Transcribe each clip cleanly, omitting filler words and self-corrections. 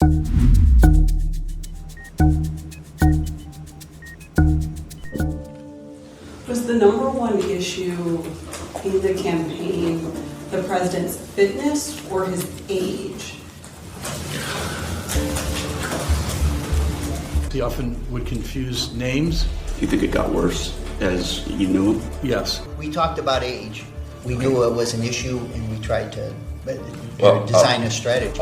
Was the number one issue in the campaign the president's fitness or his age? He often would confuse names. You think it got worse as you knew him? Yes. We talked about age. We knew it was an issue, and we tried to design a strategy.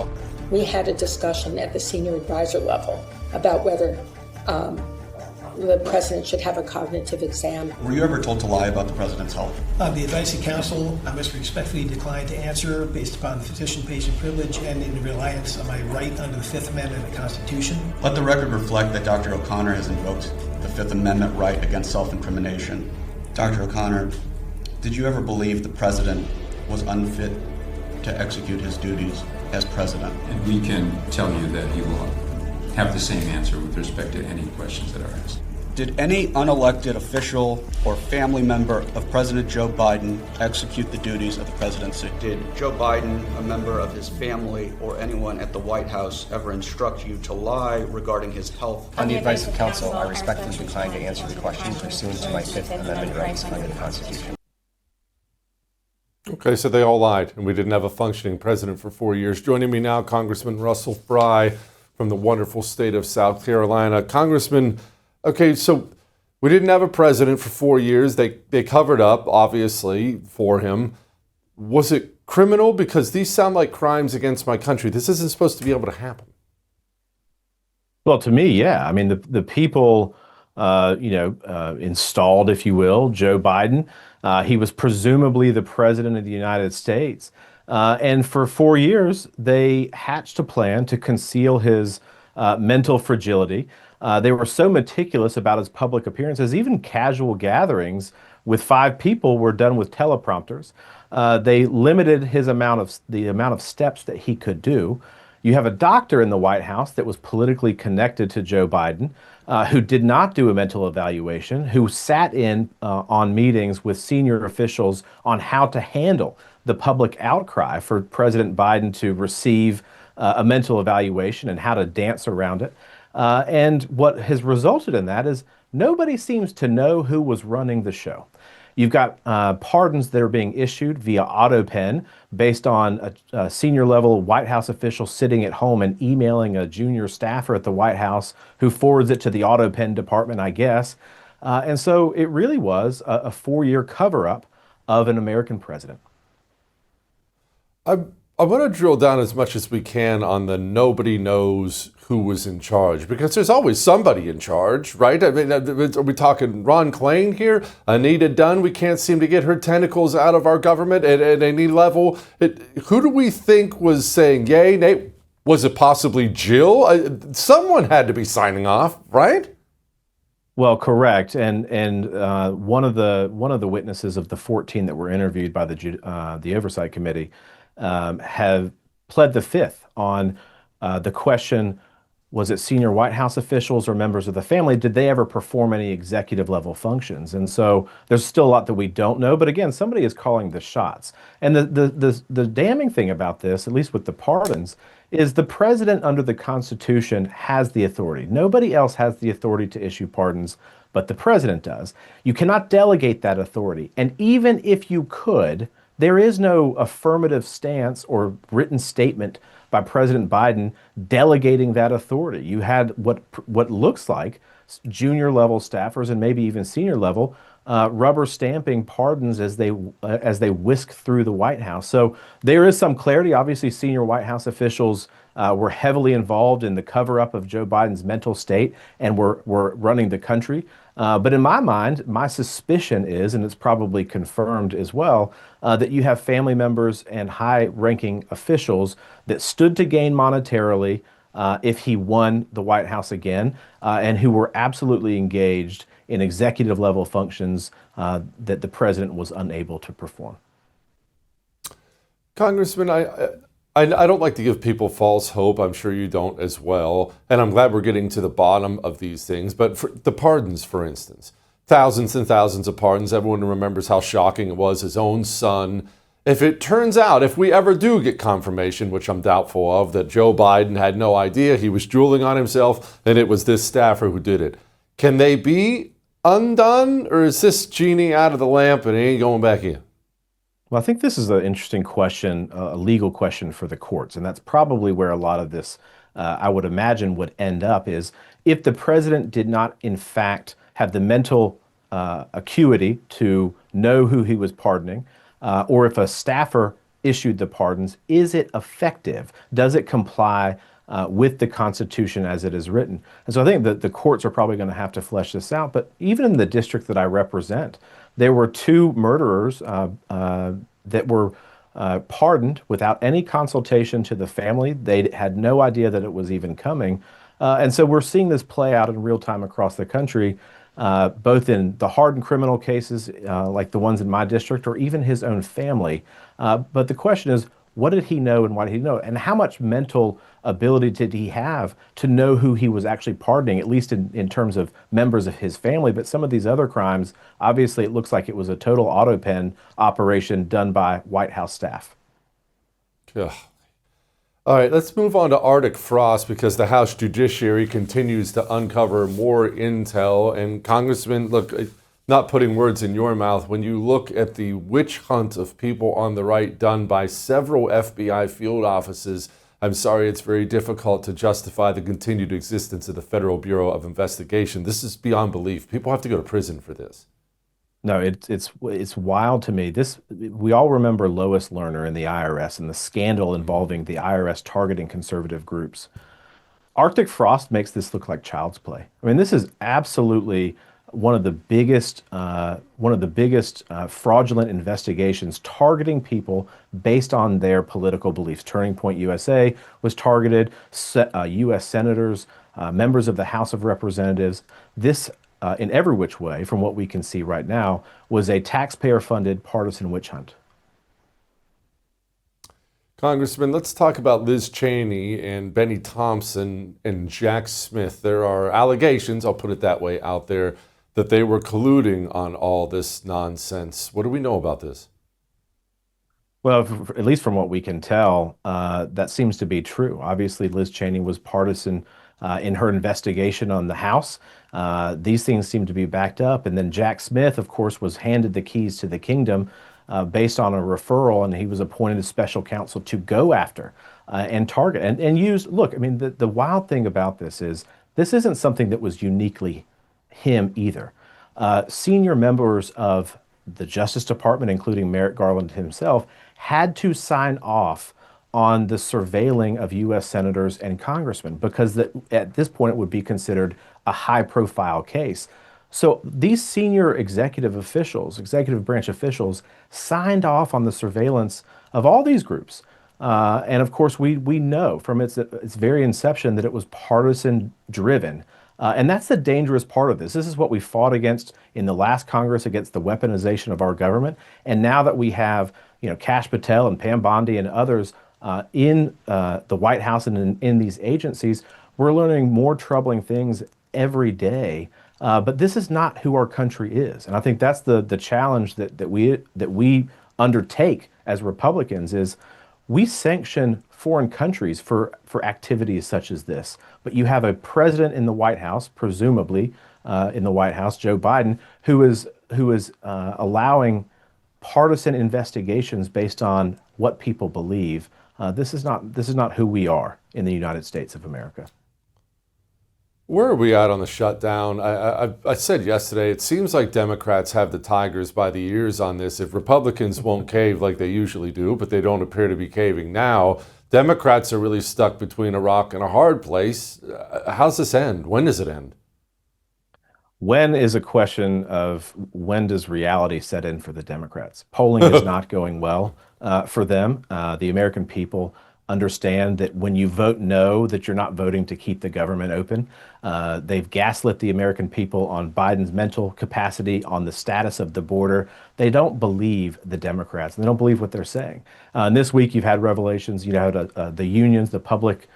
We had a discussion at the senior advisor level about whether the president should have a cognitive exam. Were you ever told to lie about the president's health? The advice of counsel, I must respectfully decline to answer based upon the physician patient privilege and in reliance on my right under the Fifth Amendment of the Constitution. Let the record reflect that Dr. O'Connor has invoked the Fifth Amendment right against self-incrimination. Dr. O'Connor, did you ever believe the president was unfit to execute his duties as president? And we can tell you that he will have the same answer with respect to any questions that are asked. Did any unelected official or family member of President Joe Biden execute the duties of the presidency? Did Joe Biden, a member of his family, or anyone at the White House ever instruct you to lie regarding his health? On the advice of counsel, I respectfully decline to answer the question pursuant to my Fifth Amendment rights under the Constitution. Okay, so they all lied, and we didn't have a functioning president for 4 years. Joining me now, Congressman Russell Fry from the wonderful state of South Carolina. Congressman, okay, so we didn't have a president for 4 years. They covered up, obviously, for him. Was it criminal? Because these sound like crimes against my country. This isn't supposed to be able to happen. Well, to me, yeah. I mean, the people, installed, if you will, Joe Biden. He was presumably the president of the United States. And for 4 years, they hatched a plan to conceal his mental fragility. They were so meticulous about his public appearances, even casual gatherings with 5 people were done with teleprompters. They limited the amount of steps that he could do. You have a doctor in the White House that was politically connected to Joe Biden, who did not do a mental evaluation, who sat in on meetings with senior officials on how to handle the public outcry for President Biden to receive a mental evaluation and how to dance around it. And what has resulted in that is nobody seems to know who was running the show. You've got pardons that are being issued via auto pen based on a senior level White House official sitting at home and emailing a junior staffer at the White House who forwards it to the auto pen department, I guess. And so it really was a 4-year cover-up of an American president. I want to drill down as much as we can on the nobody knows who was in charge, because there's always somebody in charge, right? I mean, are we talking Ron Klain here? Anita Dunn, we can't seem to get her tentacles out of our government at any level. Who do we think was saying yay, nay? Was it possibly Jill? Someone had to be signing off, right? Well, correct. And one of the witnesses of the 14 that were interviewed by the Oversight Committee have pled the fifth on the question, was it senior White House officials or members of the family? Did they ever perform any executive level functions? And so there's still a lot that we don't know. But again, somebody is calling the shots. And the damning thing about this, at least with the pardons, is the president under the Constitution has the authority. Nobody else has the authority to issue pardons, but the president does. You cannot delegate that authority. And even if you could, there is no affirmative stance or written statement by President Biden delegating that authority. You had what looks like junior level staffers and maybe even senior level rubber stamping pardons as they whisk through the White House. So there is some clarity. Obviously, senior White House officials were heavily involved in the cover-up of Joe Biden's mental state and were running the country. But in my mind, my suspicion is, and it's probably confirmed as well, that you have family members and high-ranking officials that stood to gain monetarily if he won the White House again, and who were absolutely engaged in executive-level functions that the president was unable to perform. Congressman, I don't like to give people false hope. I'm sure you don't as well. And I'm glad we're getting to the bottom of these things. But for the pardons, for instance, thousands and thousands of pardons. Everyone remembers how shocking it was. His own son if it turns out, if we ever do get confirmation, which I'm doubtful of, that Joe Biden had no idea, he was drooling on himself, and it was this staffer who did it, can they be undone, or is this genie out of the lamp and it ain't going back in? Well, I think this is an interesting question, a legal question for the courts, and that's probably where a lot of this, I would imagine, would end up, is if the president did not, in fact, have the mental acuity to know who he was pardoning, or if a staffer issued the pardons, is it effective? Does it comply with the Constitution as it is written? And so I think that the courts are probably going to have to flesh this out. But even in the district that I represent, there were 2 murderers that were pardoned without any consultation to the family. They had no idea that it was even coming. And so we're seeing this play out in real time across the country, both in the hardened criminal cases like the ones in my district, or even his own family. But the question is, what did he know and why did he know? And how much mental ability did he have to know who he was actually pardoning, at least in terms of members of his family? But some of these other crimes, obviously it looks like it was a total autopen operation done by White House staff. Ugh. All right, let's move on to Arctic frost, because the House Judiciary continues to uncover more intel. And Congressman, look, not putting words in your mouth, when you look at the witch hunt of people on the right done by several FBI field offices, I'm sorry, it's very difficult to justify the continued existence of the Federal Bureau of Investigation. This is beyond belief. People have to go to prison for this. No, it's wild to me. We all remember Lois Lerner in the IRS and the scandal involving the IRS targeting conservative groups. Arctic frost makes this look like child's play. I mean, this is absolutely one of the biggest fraudulent investigations targeting people based on their political beliefs. Turning Point USA was targeted, U.S. senators, members of the House of Representatives. This, in every which way, from what we can see right now, was a taxpayer-funded partisan witch hunt. Congressman, let's talk about Liz Cheney and Benny Thompson and Jack Smith. There are allegations, I'll put it that way, out there that they were colluding on all this nonsense. What do we know about this? Well, at least from what we can tell, that seems to be true. Obviously, Liz Cheney was partisan in her investigation on the House. These things seem to be backed up. And then Jack Smith, of course, was handed the keys to the kingdom based on a referral, and he was appointed as special counsel to go after and target and use. Look, I mean, the wild thing about this is this isn't something that was uniquely him either. Senior members of the Justice Department, including Merrick Garland himself, had to sign off on the surveilling of U.S. senators and congressmen because at this point it would be considered a high-profile case. So these senior executive branch officials, signed off on the surveillance of all these groups. And of course, we know from its very inception that it was partisan-driven. And that's the dangerous part of this. This is what we fought against in the last Congress, against the weaponization of our government. And now that we have, Kash Patel and Pam Bondi and others in the White House and in these agencies, we're learning more troubling things every day. But this is not who our country is. And I think that's the challenge that we undertake as Republicans is we sanction foreign countries for activities such as this. But you have a president in the White House, presumably in the White House, Joe Biden, who is allowing partisan investigations based on what people believe. This is not who we are in the United States of America. Where are we at on the shutdown? I said yesterday, it seems like Democrats have the tigers by the ears on this. If Republicans won't cave like they usually do, but they don't appear to be caving now, Democrats are really stuck between a rock and a hard place. How's this end? When does it end? When is a question of when does reality set in for the Democrats? Polling is not going well for them. The American people understand that when you vote no, that you're not voting to keep the government open. They've gaslit the American people on Biden's mental capacity, on the status of the border. They don't believe the Democrats. They don't believe what they're saying. And this week you've had revelations, the unions, the public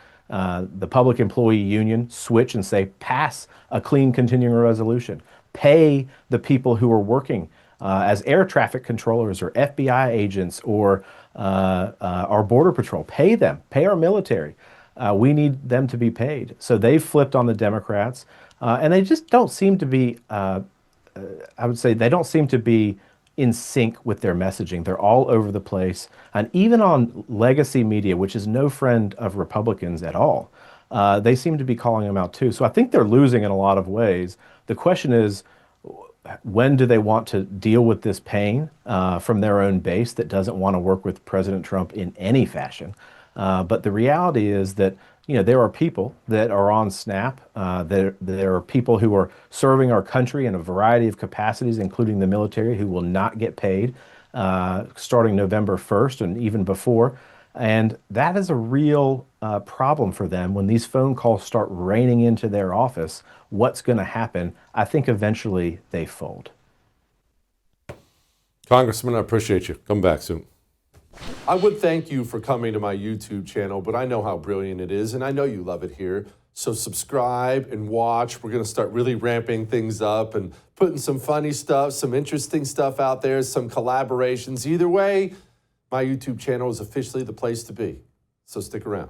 employee union switch and say, pass a clean continuing resolution. Pay the people who are working as air traffic controllers or FBI agents or our Border Patrol. Pay them, pay our military. We need them to be paid. So they've flipped on the Democrats, and they just don't seem to be, I would say, they don't seem to be in sync with their messaging. They're all over the place. And even on legacy media, which is no friend of Republicans at all, they seem to be calling them out too. So I think they're losing in a lot of ways. The question is, when do they want to deal with this pain from their own base that doesn't want to work with President Trump in any fashion? But the reality is that, you know, there are people that are on SNAP. There are people who are serving our country in a variety of capacities, including the military, who will not get paid starting November 1st and even before. And that is a real problem for them when these phone calls start raining into their office. What's going to happen? I think eventually they fold. Congressman, I appreciate you. Come back soon. I would thank you for coming to my YouTube channel, but I know how brilliant it is, and I know you love it here. So subscribe and watch. We're going to start really ramping things up and putting some funny stuff, some interesting stuff out there, some collaborations. Either way, my YouTube channel is officially the place to be. So stick around.